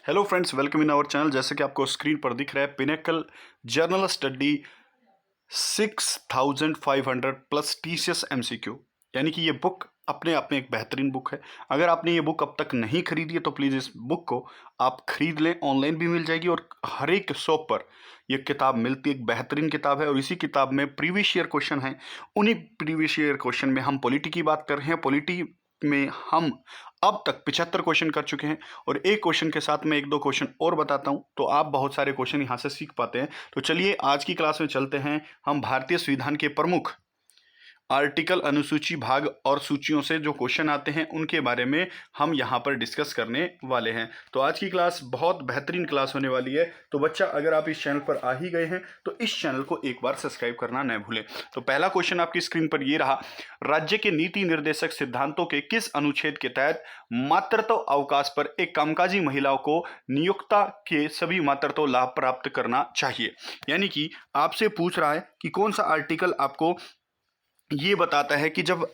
Hello friends, welcome in our channel. जैसे कि आपको स्क्रीन पर दिख रहा है, pinnacle general study 6500 plus TCS MCQ, यानी कि ये बुक अपने आप में एक बेहतरीन बुक है। अगर आपने ये बुक अब तक नहीं खरीदी है तो प्लीज़ इस बुक को आप खरीद लें। ऑनलाइन भी मिल जाएगी और हर एक शॉप पर यह किताब मिलती है। एक बेहतरीन किताब है और इसी किताब में प्रीवियस ईयर क्वेश्चन हैं। उन्हीं प्रीवियस ईयर क्वेश्चन में हम पॉलिटी की बात कर रहे हैं। पॉलिटी में हम अब तक 75 क्वेश्चन कर चुके हैं और एक क्वेश्चन के साथ मैं एक दो क्वेश्चन और बताता हूं तो आप बहुत सारे क्वेश्चन यहां से सीख पाते हैं। तो चलिए आज की क्लास में चलते हैं। हम भारतीय संविधान के प्रमुख आर्टिकल, अनुसूची, भाग और सूचियों से जो क्वेश्चन आते हैं उनके बारे में हम यहाँ पर डिस्कस करने वाले हैं। तो आज की क्लास बहुत बेहतरीन क्लास होने वाली है। तो बच्चा, अगर आप इस चैनल पर आ ही गए हैं तो इस चैनल को एक बार सब्सक्राइब करना न भूलें। तो पहला क्वेश्चन आपकी स्क्रीन पर ये रहा, राज्य के नीति निर्देशक सिद्धांतों के किस अनुच्छेद के तहत मातृत्व अवकाश पर एक कामकाजी महिलाओं को नियोक्ता के सभी मातृत्व लाभ प्राप्त करना चाहिए। यानी कि आपसे पूछ रहा है कि कौन सा आर्टिकल आपको ये बताता है कि जब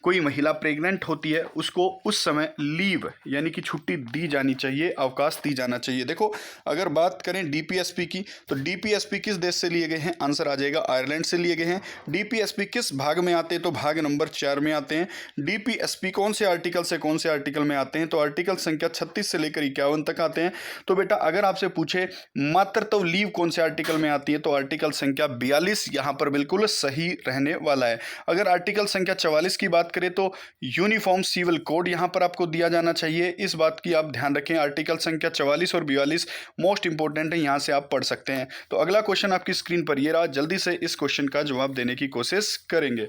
कोई महिला प्रेग्नेंट होती है उसको उस समय लीव यानी कि छुट्टी दी जानी चाहिए, अवकाश दी जाना चाहिए। देखो, अगर बात करें डीपीएसपी की तो डीपीएसपी किस देश से लिए गए हैं? आंसर आ जाएगा आयरलैंड से लिए गए हैं। डीपीएसपी किस भाग में आते हैं? तो भाग नंबर 4 में आते हैं। डीपीएसपी कौन से आर्टिकल से कौन से आर्टिकल में आते हैं? तो आर्टिकल संख्या 36 से लेकर 51 तक आते हैं। तो बेटा, अगर आपसे पूछे मातृत्व लीव कौन से आर्टिकल में आती है तो आर्टिकल संख्या 42 यहां पर बिल्कुल सही रहने वाला है। अगर आर्टिकल संख्या 44 की बात करें तो यूनिफॉर्म सिविल कोड यहां पर आपको दिया जाना चाहिए। इस बात की आप ध्यान रखें। आर्टिकल संख्या 44 और 42 मोस्ट इंपोर्टेंट है, यहां से आप पढ़ सकते हैं। तो अगला क्वेश्चन आपकी स्क्रीन पर ये रहा। जल्दी से इस क्वेश्चन का जवाब देने की कोशिश करेंगे।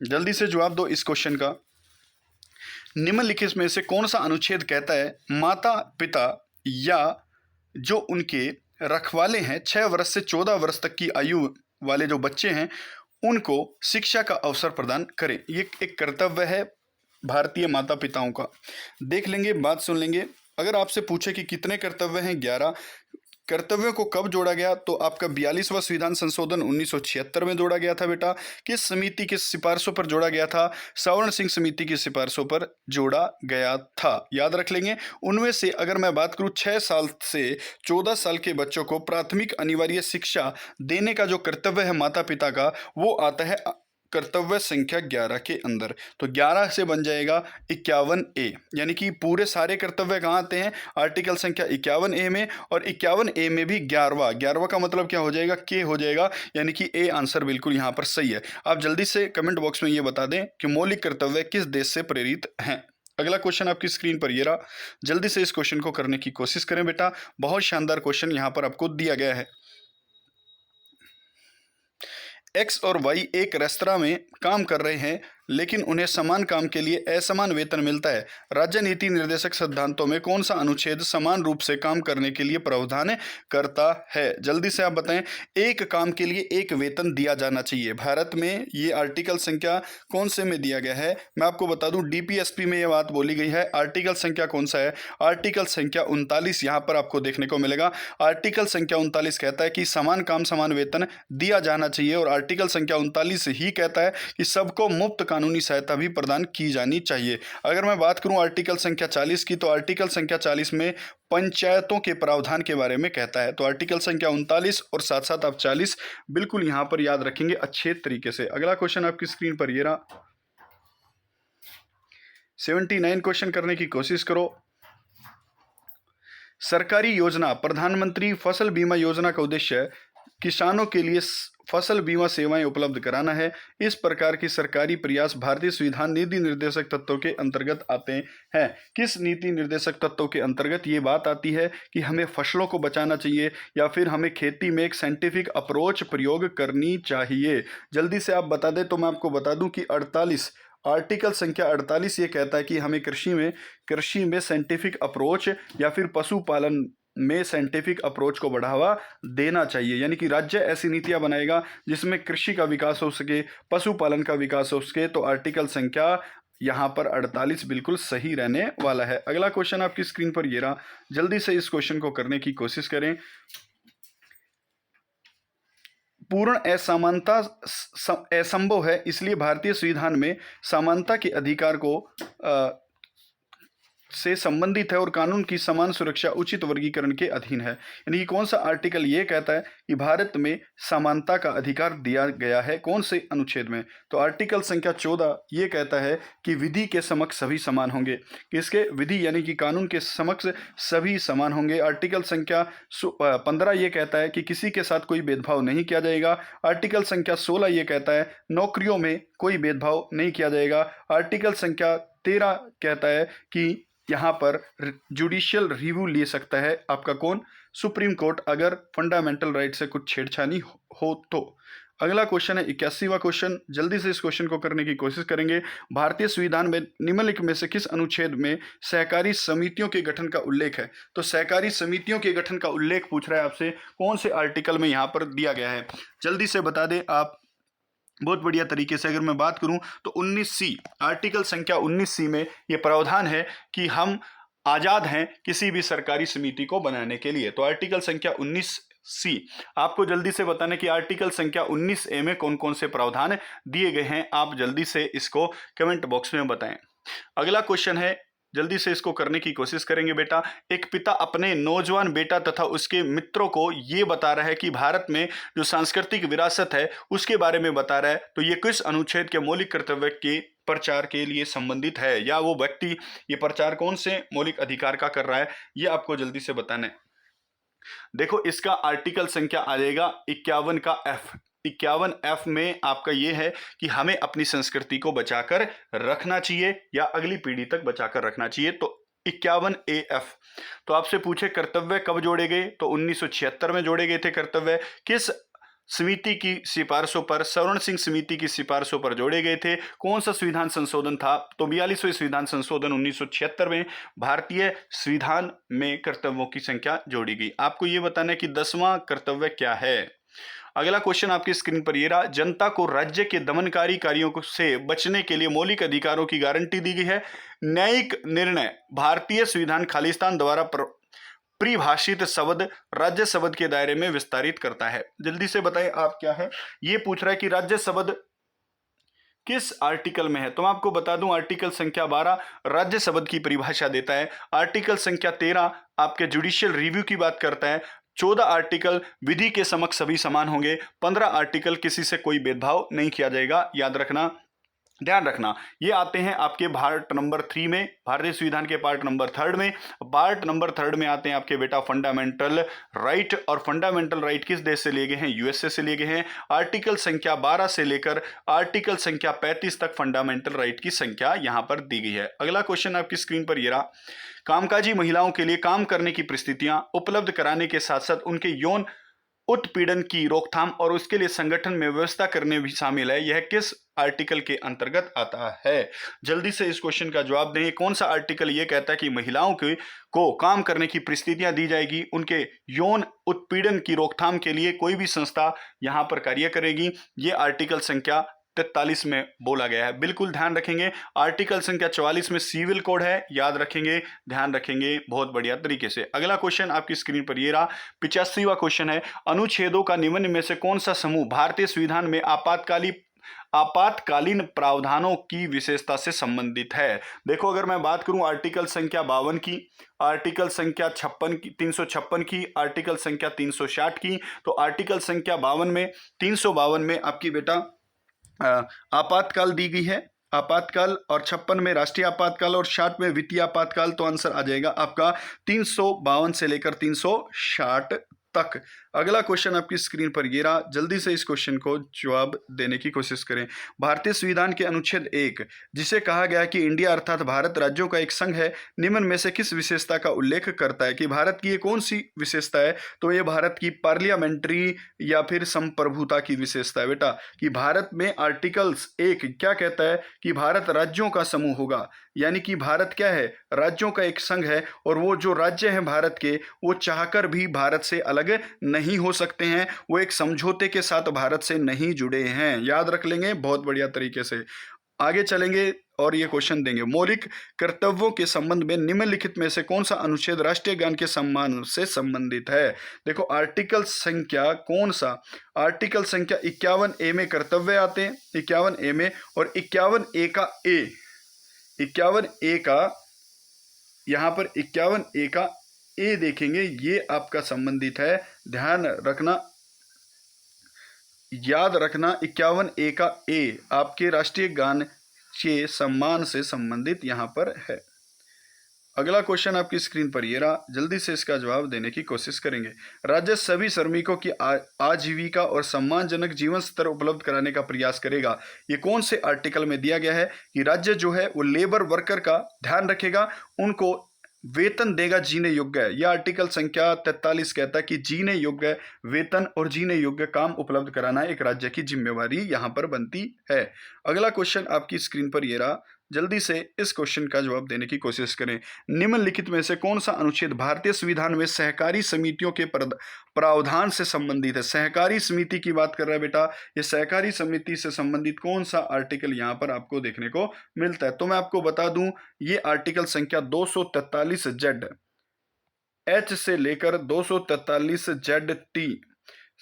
जल्दी से जवाब दो इस क्वेश्चन का। निम्नलिखित में से कौन सा अनुच्छेद कहता है माता पिता या जो उनके रखवाले हैं 6 वर्ष से 14 वर्ष तक की आयु वाले जो बच्चे हैं उनको शिक्षा का अवसर प्रदान करें? ये एक कर्तव्य है भारतीय माता पिताओं का। देख लेंगे, बात सुन लेंगे। अगर आपसे पूछे कि कितने कर्तव्य हैं, 11 कर्तव्यों को कब जोड़ा गया तो आपका 42वां संविधान संशोधन 1976 में जोड़ा गया था बेटा। किस समिति की सिफारिशों पर जोड़ा गया था? सवर्ण सिंह समिति की सिफारिशों पर जोड़ा गया था, याद रख लेंगे। उनमें से अगर मैं बात करूं 6 साल से 14 साल के बच्चों को प्राथमिक अनिवार्य शिक्षा देने का जो कर्तव्य है माता पिता का, वो आता है कर्तव्य संख्या 11 के अंदर। तो 11 से बन जाएगा 51A, यानी कि पूरे सारे कर्तव्य कहाँ आते हैं? आर्टिकल संख्या 51A में, और 51A में भी 11वां का मतलब क्या हो जाएगा? के हो जाएगा, यानी कि ए आंसर बिल्कुल यहाँ पर सही है। आप जल्दी से कमेंट बॉक्स में ये बता दें कि मौलिक कर्तव्य किस देश से प्रेरित हैं। अगला क्वेश्चन आपकी स्क्रीन पर ये रहा। जल्दी से इस क्वेश्चन को करने की कोशिश करें बेटा। बहुत शानदार क्वेश्चन यहाँ पर आपको दिया गया है। एक्स और वाई एक रेस्तरां में काम कर रहे हैं लेकिन उन्हें समान काम के लिए असमान वेतन मिलता है। राज्य नीति निर्देशक सिद्धांतों में कौन सा अनुच्छेद समान रूप से काम करने के लिए प्रावधान करता है? जल्दी से आप बताएं। एक काम के लिए एक वेतन दिया जाना चाहिए। भारत में ये आर्टिकल संख्या कौन से में दिया गया है? मैं आपको बता दूं, डीपीएसपी में यह बात बोली गई है। आर्टिकल संख्या कौन सा है? आर्टिकल संख्या 39 यहाँ पर आपको देखने को मिलेगा। आर्टिकल संख्या 39 कहता है कि समान काम समान वेतन दिया जाना चाहिए, और आर्टिकल संख्या 39 ही कहता है कि सबको मुफ्त कानूनी सहायता भी प्रदान की जानी चाहिए। अगर मैं बात करूं आर्टिकल संख्या 40 की तो आर्टिकल संख्या 40 में पंचायतों के प्रावधान के बारे में कहता है। तो आर्टिकल संख्या 39 और साथ साथ आप 40 बिल्कुल यहां पर याद रखेंगे अच्छे तरीके से। अगला क्वेश्चन आपकी स्क्रीन पर ये रहा। 79 क्वेश्चन करने की कोशिश करो। सरकारी योजना प्रधानमंत्री फसल बीमा योजना का उद्देश्य किसानों के लिए फसल बीमा सेवाएं उपलब्ध कराना है। इस प्रकार की सरकारी प्रयास भारतीय संविधान नीति निर्देशक तत्वों के अंतर्गत आते हैं। किस नीति निर्देशक तत्वों के अंतर्गत ये बात आती है कि हमें फसलों को बचाना चाहिए या फिर हमें खेती में एक साइंटिफिक अप्रोच प्रयोग करनी चाहिए? जल्दी से आप बता दें तो मैं आपको बता दूं कि 48 आर्टिकल संख्या 48 ये कहता है कि हमें कृषि में साइंटिफिक अप्रोच या फिर पशुपालन में साइंटिफिक अप्रोच को बढ़ावा देना चाहिए। यानी कि राज्य ऐसी नीतियां बनाएगा जिसमें कृषि का विकास हो सके, पशुपालन का विकास हो सके। तो आर्टिकल संख्या यहाँ पर 48 बिल्कुल सही रहने वाला है। अगला क्वेश्चन आपकी स्क्रीन पर ये रहा। जल्दी से इस क्वेश्चन को करने की कोशिश करें। पूर्ण असमानता असंभव है, इसलिए भारतीय संविधान में समानता के अधिकार को से संबंधित है और कानून की समान सुरक्षा उचित वर्गीकरण के अधीन है। यानी कि कौन सा आर्टिकल ये कहता है कि भारत में समानता का अधिकार दिया गया है, कौन से अनुच्छेद में? तो आर्टिकल संख्या 14 ये कहता है कि विधि के समक्ष सभी समान होंगे। किसके? विधि यानी कि कानून के समक्ष सभी समान होंगे। आर्टिकल संख्या 15 ये कहता है कि किसी के साथ कोई भेदभाव नहीं किया जाएगा। आर्टिकल संख्या 16 ये कहता है नौकरियों में कोई भेदभाव नहीं किया जाएगा। आर्टिकल संख्या 13 कहता है कि यहाँ पर जुडिशियल रिव्यू ले सकता है आपका कौन? सुप्रीम कोर्ट, अगर फंडामेंटल राइट से कुछ छेड़छानी हो तो। अगला क्वेश्चन है 81वां क्वेश्चन। जल्दी से इस क्वेश्चन को करने की कोशिश करेंगे। भारतीय संविधान में निम्नलिखित में से किस अनुच्छेद में सहकारी समितियों के गठन का उल्लेख है? तो सहकारी समितियों के गठन का उल्लेख पूछ रहा है आपसे, कौन से आर्टिकल में यहाँ पर दिया गया है? जल्दी से बता दें आप बहुत बढ़िया तरीके से। अगर मैं बात करूं तो 19C, आर्टिकल संख्या 19C में ये प्रावधान है कि हम आजाद हैं किसी भी सरकारी समिति को बनाने के लिए। तो आर्टिकल संख्या 19C आपको जल्दी से बताना कि आर्टिकल संख्या 19A में कौन कौन से प्रावधान दिए गए हैं। आप जल्दी से इसको कमेंट बॉक्स में बताएं। अगला क्वेश्चन है, जल्दी से इसको करने की कोशिश करेंगे बेटा। एक पिता अपने नौजवान बेटा तथा उसके मित्रों को ये बता रहा है कि भारत में जो सांस्कृतिक विरासत है उसके बारे में बता रहा है, तो ये किस अनुच्छेद के मौलिक कर्तव्य के प्रचार के लिए संबंधित है, या वो व्यक्ति ये प्रचार कौन से मौलिक अधिकार का कर रहा है, ये आपको जल्दी से बताना है। देखो इसका आर्टिकल संख्या आ जाएगा 51 का F। 51F में आपका ये है कि हमें अपनी संस्कृति को बचाकर रखना चाहिए या अगली पीढ़ी तक बचाकर रखना चाहिए। तो 51AF। तो आपसे पूछे कर्तव्य कब जोड़े गए? तो 1976 में जोड़े गए थे कर्तव्य। किस समिति की सिफारिशों पर? स्वर्ण सिंह समिति की सिफारिशों पर जोड़े गए थे। कौन सा संविधान संशोधन था? तो 42वें संविधान संशोधन 1976 में भारतीय संविधान में कर्तव्यों की संख्या जोड़ी गई। आपको यह बताना है कि 10वां कर्तव्य क्या है। अगला क्वेश्चन आपकी स्क्रीन पर ये रहा। जनता को राज्य के दमनकारी कार्यों से बचने के लिए मौलिक अधिकारों की गारंटी दी गई है। न्यायिक निर्णय भारतीय संविधान खालिस्तान द्वारा परिभाषित शब्द राज्य शब्द के दायरे में विस्तारित करता है। जल्दी से बताएं आप क्या है। ये पूछ रहा है कि राज्य शब्द किस आर्टिकल में है? तो मैं आपको बता दूं आर्टिकल संख्या 12 राज्य शब्द की परिभाषा देता है। आर्टिकल संख्या 13 आपके जुडिशियल रिव्यू की बात करता है। 14 आर्टिकल विधि के समक्ष सभी समान होंगे। 15 आर्टिकल किसी से कोई भेदभाव नहीं किया जाएगा। याद रखना, ध्यान रखना। ये आते हैं आपके पार्ट नंबर 3 में, भारतीय संविधान के पार्ट नंबर 3 में। पार्ट नंबर 3 में आते हैं आपके बेटा फंडामेंटल राइट, और फंडामेंटल राइट किस देश से लिए गए हैं? यूएसए से लिए गए हैं। आर्टिकल संख्या 12 से लेकर आर्टिकल संख्या 35 तक फंडामेंटल राइट की संख्या यहां पर दी गई है। अगला क्वेश्चन आपकी स्क्रीन पर ये रहा। कामकाजी महिलाओं के लिए काम करने की परिस्थितियां उपलब्ध कराने के साथ साथ उनके यौन उत्पीड़न की रोकथाम और उसके लिए संगठन में व्यवस्था करने भी शामिल है। यह किस आर्टिकल के अंतर्गत आता है? जल्दी से इस क्वेश्चन का जवाब दें। कौन सा आर्टिकल ये कहता है कि महिलाओं को काम करने की परिस्थितियां दी जाएगी, उनके यौन उत्पीड़न की रोकथाम के लिए कोई भी संस्था यहां पर कार्य करेगी? ये आर्टिकल संख्या 43 में बोला गया है। बिल्कुल ध्यान रखेंगे। आर्टिकल संख्या 44 में सिविल कोड है। याद रखेंगे, ध्यान रखेंगे बहुत बढ़िया तरीके से। अगला क्वेश्चन आपकी स्क्रीन पर ये रहा। 85वां क्वेश्चन है। अनुच्छेदों का निम्न में से कौन सा समूह भारतीय संविधान में आपातकालीन प्रावधानों की विशेषता से संबंधित है? देखो अगर मैं बात करूं आर्टिकल संख्या 52 की, आर्टिकल संख्या 356 की, आर्टिकल संख्या 360 की, तो आर्टिकल संख्या 52 में 352 में आपकी बेटा आपातकाल दी गई है, आपातकाल, और 56 में राष्ट्रीय आपातकाल और 60 में वित्तीय आपातकाल। तो आंसर आ जाएगा आपका 352 से लेकर 360 तक। अगला क्वेश्चन आपकी स्क्रीन पर ये रहा। जल्दी से इस क्वेश्चन को जवाब देने की कोशिश करें। भारतीय संविधान के अनुच्छेद 1 जिसे कहा गया है कि इंडिया अर्थात भारत राज्यों का एक संघ है, निम्न में से किस विशेषता का उल्लेख करता है? कि भारत की ये कौन सी विशेषता है? तो ये भारत की पार्लियामेंट्री या फिर संप्रभुता की विशेषता है बेटा। कि भारत में आर्टिकल्स 1 क्या कहता है? कि भारत राज्यों का समूह होगा। यानी कि भारत क्या है? राज्यों का एक संघ है, और वो जो राज्य हैं भारत के, वो चाहकर भी भारत से अलग नहीं हो सकते हैं। वो एक समझौते के साथ भारत से नहीं जुड़े हैं। याद रख लेंगे बहुत बढ़िया तरीके से। आगे चलेंगे और ये क्वेश्चन देंगे। मौलिक कर्तव्यों के संबंध में निम्नलिखित में से कौन सा अनुच्छेद राष्ट्रीय ज्ञान के सम्मान से संबंधित है? देखो आर्टिकल संख्या कौन सा? आर्टिकल संख्या 51A में कर्तव्य आते हैं, 51A में, और 51A का A, 51A का यहाँ पर 51A का ए देखेंगे, ये आपका संबंधित है, ध्यान रखना, याद रखना 51A का ए आपके राष्ट्रीय गान के सम्मान से संबंधित यहाँ पर है। अगला क्वेश्चन आपकी स्क्रीन पर ये रहा, जल्दी से इसका जवाब देने की कोशिश करेंगे। राज्य सभी श्रमिकों की आजीविका और सम्मानजनक जीवन स्तर उपलब्ध कराने का प्रयास करेगा। ये कौन से आर्टिकल में दिया गया है कि राज्य जो है वो लेबर वर्कर का ध्यान रखेगा, उनको वेतन देगा जीने योग्य। यह आर्टिकल संख्या 43 कहता है कि जीने योग्य वेतन और जीने योग्य काम उपलब्ध कराना एक राज्य की जिम्मेवारी यहां पर बनती है। अगला क्वेश्चन आपकी स्क्रीन पर ये रहा, जल्दी से इस क्वेश्चन का जवाब देने की कोशिश करें। निम्नलिखित में से कौन सा अनुच्छेद भारतीय संविधान में सहकारी समितियों के प्रावधान से संबंधित है? सहकारी समिति की बात कर रहा है बेटा, ये सहकारी समिति से संबंधित कौन सा आर्टिकल यहाँ पर आपको देखने को मिलता है? तो मैं आपको बता दूं, ये आर्टिकल संख्या 243Z H से लेकर 243ZT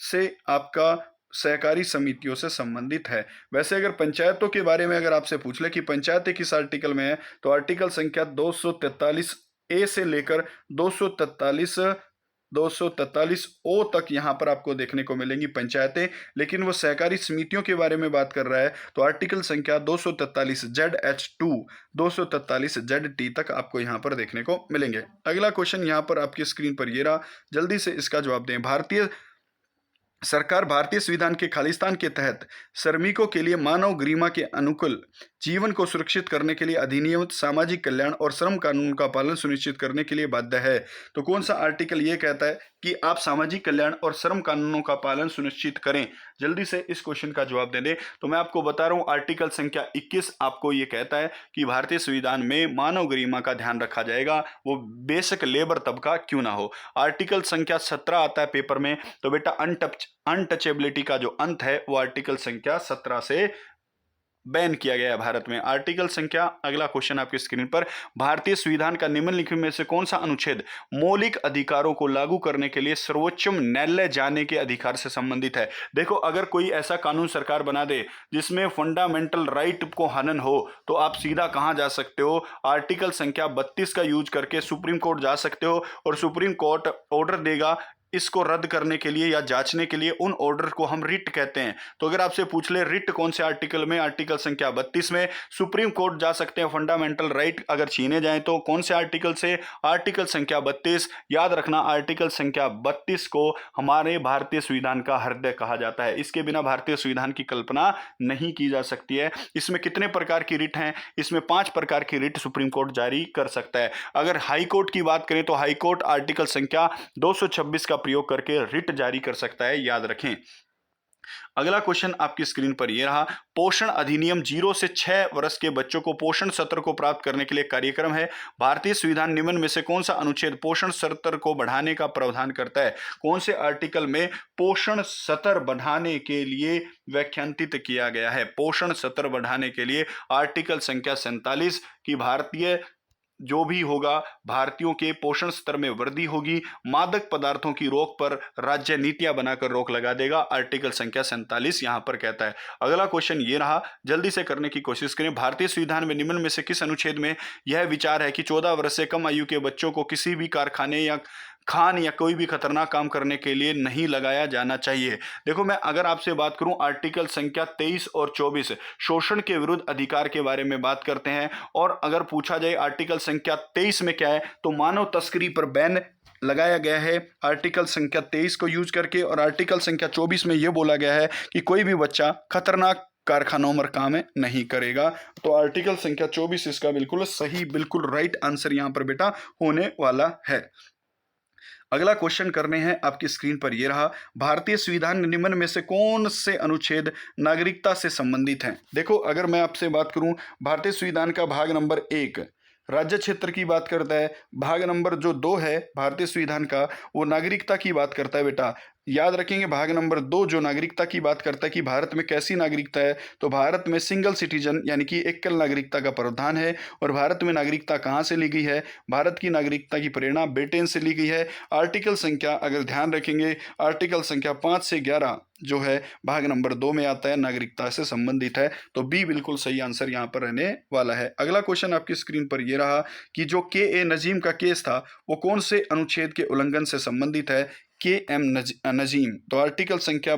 से आपका सहकारी समितियों से संबंधित है। वैसे अगर पंचायतों के बारे में अगर आपसे पूछ ले कि पंचायतें किस आर्टिकल में है, तो आर्टिकल संख्या 243A से लेकर 243O तक यहाँ पर आपको देखने को मिलेंगी पंचायतें। लेकिन वो सहकारी समितियों के बारे में बात कर रहा है तो आर्टिकल संख्या 243ZH2 243ZT तक आपको यहाँ पर देखने को मिलेंगे। अगला क्वेश्चन यहाँ पर आपकी स्क्रीन पर ये रहा, जल्दी से इसका जवाब दें। भारतीय सरकार भारतीय संविधान के खालिस्तान के तहत श्रमिकों के लिए मानव गरिमा के अनुकूल जीवन को सुरक्षित करने के लिए अधिनियमित सामाजिक कल्याण और श्रम कानून का पालन सुनिश्चित करने के लिए बाध्य है। तो कौन सा आर्टिकल ये कहता है कि आप सामाजिक कल्याण और श्रम कानूनों का पालन सुनिश्चित करें? जल्दी से इस क्वेश्चन का जवाब दे दें। तो मैं आपको बता रहा हूं, आर्टिकल संख्या 21 आपको ये कहता है कि भारतीय संविधान में मानव गरिमा का ध्यान रखा जाएगा, वो बेशक लेबर तबका क्यों ना हो। आर्टिकल संख्या 17 आता है पेपर में, तो बेटा अनटचेबिलिटी का जो अंत है वो आर्टिकल संख्या 17 से बैन किया गया है भारत में। आर्टिकल संख्या, अगला क्वेश्चन आपकी स्क्रीन पर, भारतीय संविधान का निम्नलिखित में से कौन सा अनुच्छेद मौलिक अधिकारों को लागू करने के लिए सर्वोच्च न्यायालय जाने के अधिकार से संबंधित है? देखो, अगर कोई ऐसा कानून सरकार बना दे जिसमें फंडामेंटल राइट को हनन हो तो आप सीधा कहां जा सकते हो? आर्टिकल संख्या 32 का यूज करके सुप्रीम कोर्ट जा सकते हो और सुप्रीम कोर्ट ऑर्डर देगा इसको रद्द करने के लिए या जांचने के लिए। उन ऑर्डर को हम रिट कहते हैं। तो अगर आपसे पूछ ले रिट कौन से आर्टिकल में, आर्टिकल संख्या 32 में सुप्रीम कोर्ट जा सकते हैं फंडामेंटल राइट अगर छीने जाएं तो कौन से आर्टिकल से? आर्टिकल संख्या 32। याद रखना, आर्टिकल संख्या 32 को हमारे भारतीय संविधान का हृदय कहा जाता है। इसके बिना भारतीय संविधान की कल्पना नहीं की जा सकती है। इसमें कितने प्रकार की रिट हैं? इसमें 5 प्रकार की रिट सुप्रीम कोर्ट जारी कर सकता है। अगर हाई कोर्ट की बात करें तो हाई कोर्ट आर्टिकल संख्या 226 का प्रयोग करके रिट जारी कर सकता है, याद रखें। अगला क्वेश्चन आपकी स्क्रीन पर यह रहा, पोषण अधिनियम 0 से 6 वर्ष के बच्चों को पोषण सत्र को प्राप्त करने के लिए कार्यक्रम है। भारतीय संविधान निम्न में से कौन सा अनुच्छेद पोषण सत्र को बढ़ाने का प्रावधान करता है? कौन से आर्टिकल में पोषण सत्र बढ़ाने के लिए व्याख्यांकित किया गया है? पोषण सत्र बढ़ाने के लिए आर्टिकल संख्या 47 की भारतीय जो भी होगा भारतीयों के पोषण स्तर में वृद्धि होगी, मादक पदार्थों की रोक पर राज्य नीतियां बनाकर रोक लगा देगा। आर्टिकल संख्या 47 यहां पर कहता है। अगला क्वेश्चन ये रहा, जल्दी से करने की कोशिश करें। भारतीय संविधान में निम्न में से किस अनुच्छेद में यह विचार है कि 14 वर्ष से कम आयु के बच्चों को किसी भी कारखाने या खान या कोई भी खतरनाक काम करने के लिए नहीं लगाया जाना चाहिए? देखो, मैं अगर आपसे बात करूं, आर्टिकल संख्या 23 और 24 शोषण के विरुद्ध अधिकार के बारे में बात करते हैं। और अगर पूछा जाए आर्टिकल संख्या 23 में क्या है, तो मानव तस्करी पर बैन लगाया गया है आर्टिकल संख्या 23 को यूज करके। और आर्टिकल संख्या 24 में यह बोला गया है कि कोई भी बच्चा खतरनाक कारखानों में काम नहीं करेगा। तो आर्टिकल संख्या 24 इसका बिल्कुल सही, बिल्कुल राइट आंसर यहां पर बेटा होने वाला है। अगला क्वेश्चन करने हैं आपकी स्क्रीन पर यह रहा, भारतीय संविधान निम्न में से कौन से अनुच्छेद नागरिकता से संबंधित हैं? देखो, अगर मैं आपसे बात करूं, भारतीय संविधान का भाग नंबर 1 राज्य क्षेत्र की बात करता है, भाग नंबर जो 2 है भारतीय संविधान का वो नागरिकता की बात करता है बेटा। याद रखेंगे भाग नंबर 2 जो नागरिकता की बात करता है कि भारत में कैसी नागरिकता है, तो भारत में सिंगल सिटीजन यानी कि एकल नागरिकता का प्रावधान है। और भारत में नागरिकता कहाँ से ली गई है? भारत की नागरिकता की प्रेरणा ब्रिटेन से ली गई है। आर्टिकल संख्या अगर ध्यान रखेंगे, आर्टिकल संख्या 5 से 11 जो है भाग नंबर 2 में आता है, नागरिकता से संबंधित है। तो बी बिल्कुल सही आंसर यहाँ पर रहने वाला है। अगला क्वेश्चन आपकी स्क्रीन पर ये रहा कि जो के ए नजीम का केस था वो कौन से अनुच्छेद के उल्लंघन से संबंधित है? के एम नजीम, तो आर्टिकल संख्या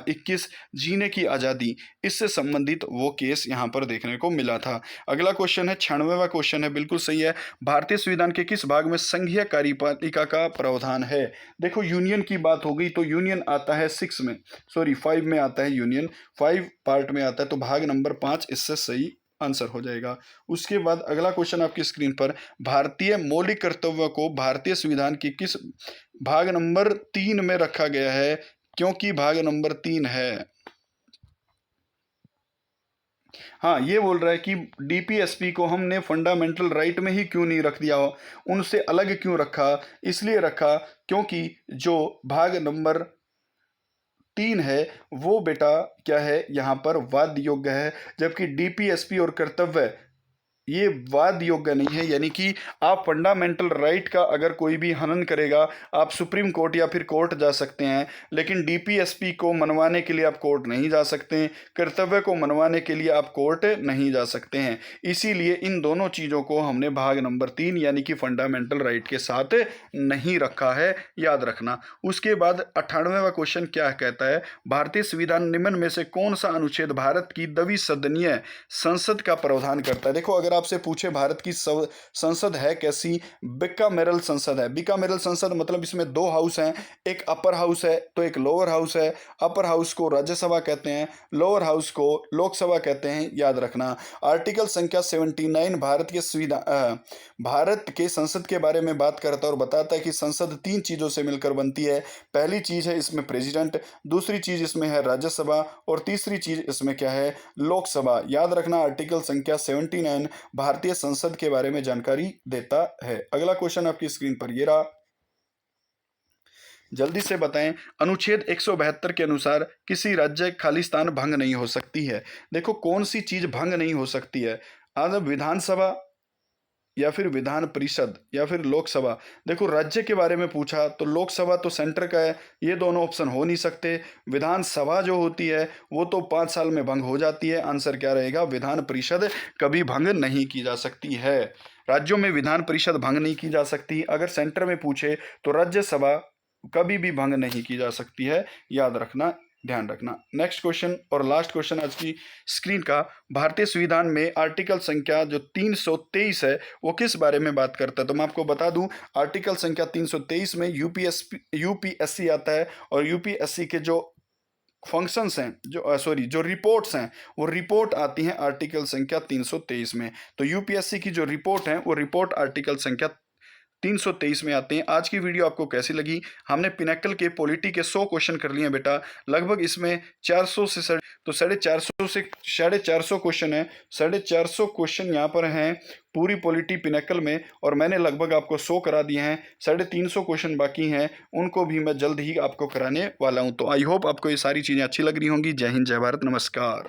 21 जीने की आज़ादी, इससे संबंधित वो केस यहाँ पर देखने को मिला था। अगला क्वेश्चन है 96वां क्वेश्चन है, बिल्कुल सही है। भारतीय संविधान के किस भाग में संघीय कार्यपालिका का प्रावधान है? देखो यूनियन की बात हो गई तो यूनियन आता है 5 में आता है यूनियन, 5 पार्ट में आता है, तो भाग नंबर 5 इससे सही आंसर हो जाएगा। उसके बाद अगला क्वेश्चन आपकी स्क्रीन पर, भारतीय मौलिक कर्तव्यों को भारतीय संविधान की किस भाग नंबर 3 में रखा गया है? क्योंकि भाग नंबर 3 है, हाँ ये बोल रहा है कि डीपीएसपी को हमने फंडामेंटल राइट में ही क्यों नहीं रख दिया हो, उनसे अलग क्यों रखा? इसलिए रखा क्योंकि जो भाग नंबर 3 है वो बेटा क्या है, यहाँ पर वाद योग्य है, जबकि डीपीएसपी और कर्तव्य ये वाद योग्य नहीं है। यानी कि आप फंडामेंटल राइट का अगर कोई भी हनन करेगा, आप सुप्रीम कोर्ट या फिर कोर्ट जा सकते हैं, लेकिन डीपीएसपी को मनवाने के लिए आप कोर्ट नहीं जा सकते हैं, कर्तव्य को मनवाने के लिए आप कोर्ट नहीं जा सकते हैं। इसीलिए इन दोनों चीज़ों को हमने भाग नंबर 3 यानी कि फंडामेंटल राइट के साथ नहीं रखा है, याद रखना। उसके बाद 98वां क्वेश्चन क्या कहता है, भारतीय संविधान निम्न में से कौन सा अनुच्छेद भारत की द्विसदनीय संसद का प्रावधान करता है? देखो अगर आपसे पूछे भारत की संसद है कैसी, बिकामेरल संसद है। बिकामेरल संसद मतलब इसमें 2 हाउस हैं, एक अपर हाउस है तो एक लोअर हाउस है। अपर हाउस को राज्यसभा कहते हैं, लोअर हाउस को लोकसभा कहते हैं, याद रखना। आर्टिकल संख्या 79 भारत के संसद के बारे में बात करता है और बताता है कि संसद 3 चीज़ों से मिलकर बनती है। पहली चीज़ है इसमें प्रेसिडेंट, दूसरी चीज़ इसमें है राज्यसभा और तीसरी चीज़ इसमें क्या है, लोकसभा। याद रखना आर्टिकल संख्या 79 भारतीय संसद के बारे में जानकारी देता है। अगला क्वेश्चन आपकी स्क्रीन पर ये रहा, जल्दी से बताएं, अनुच्छेद 172 के अनुसार किसी राज्य खालिस्तान भंग नहीं हो सकती है। देखो कौन सी चीज भंग नहीं हो सकती है, आज विधानसभा या फिर विधान परिषद या फिर लोकसभा। देखो राज्य के बारे में पूछा तो लोकसभा तो सेंटर का है, ये दोनों ऑप्शन हो नहीं सकते। विधानसभा जो होती है वो तो 5 साल में भंग हो जाती है, आंसर क्या रहेगा, विधान परिषद कभी भंग नहीं की जा सकती है। राज्यों में विधान परिषद भंग नहीं की जा सकती। अगर सेंटर में पूछे तो राज्यसभा कभी भी भंग नहीं की जा सकती है, याद रखना, ध्यान रखना। नेक्स्ट क्वेश्चन और लास्ट क्वेश्चन आज की स्क्रीन का, भारतीय संविधान में आर्टिकल संख्या जो 323 है वो किस बारे में बात करता है? तो मैं आपको बता दूं, आर्टिकल संख्या 323 में यूपीएससी आता है और यूपीएससी के जो फंक्शंस हैं, जो रिपोर्ट्स हैं, वो रिपोर्ट आती हैं आर्टिकल संख्या 323 में। तो यूपीएससी की जो रिपोर्ट है वो रिपोर्ट आर्टिकल संख्या 323 में आते हैं। आज की वीडियो आपको कैसी लगी? हमने पिनेकल के पॉलिटी के 100 क्वेश्चन कर लिए हैं बेटा, लगभग इसमें 400 से तो 450 से 450 क्वेश्चन है। 450 क्वेश्चन यहाँ पर हैं पूरी पॉलिटी पिनेकल में, और मैंने लगभग आपको 100 करा दिए हैं। 350 क्वेश्चन बाकी हैं, उनको भी मैं जल्द ही आपको कराने वाला हूँ। तो आई होप आपको ये सारी चीज़ें अच्छी लग रही होंगी। जय हिंद, जय भारत, नमस्कार।